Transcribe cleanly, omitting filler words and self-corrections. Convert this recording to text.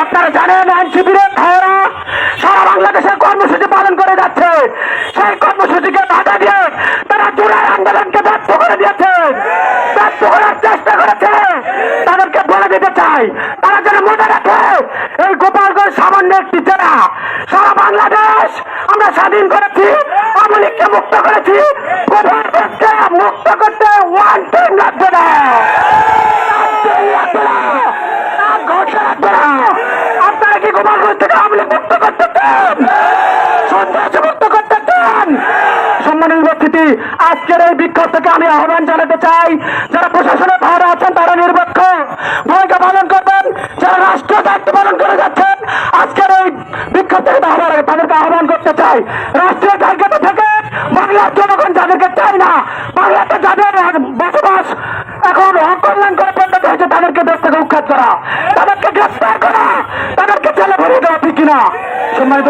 আপনারা জানেন আইনজীবীদের ভাইয়েরা সারা বাংলাদেশে কর্মসূচি পালন করে যাচ্ছে। সেই কর্মসূচিকে বাধা দিয়ে তারা জুলাই আন্দোলনকে ব্যর্থ করে দিয়েছে, ব্যর্থ করার চেষ্টা করেছে। তাদেরকে বলে দিতে চাই, তারা যেন মনে রাখে এই গোপালগঞ্জ সামান্য একটি জেলা। সারা বাংলাদেশ আমরা স্বাধীন করেছি, আওয়ামী লীগকে মুক্ত করেছি। গোপালগঞ্জকে মুক্ত করতে ওয়ান টাইম লাগবে না, আপনারা কি গোপালগঞ্জ থেকে আওয়ামী লীগ মুক্ত করতে চান, সন্ত্রাস মুক্ত করতে চান? সম্মানিত উপস্থিতি, আজকের এই বিক্ষোভ থেকে আমি আহ্বান জানাতে চাই, যারা প্রশাসনের ভাড়া আছেন তারা নিরপেক্ষ ভূমিকা পালন করবেন। যারা রাষ্ট্রীয় দায়িত্ব পালন করে যাচ্ছেন, আজকের এই বিক্ষোভ থেকে তাদেরকে আহ্বান করতে চাই, রাষ্ট্রীয় জায়গাতে থেকে বাংলার জনগণ যাদেরকে চাই না, বাংলাতে যাদের বসবাস এখন অকল্যাণ করে পরিণত হয়েছে, তাদেরকে দেশ থেকে উৎখাত করা, তাদেরকে গ্রেফতার করা, তাদেরকে জেলে ভরে দেওয়া ঠিক কিনা? সম্মানিত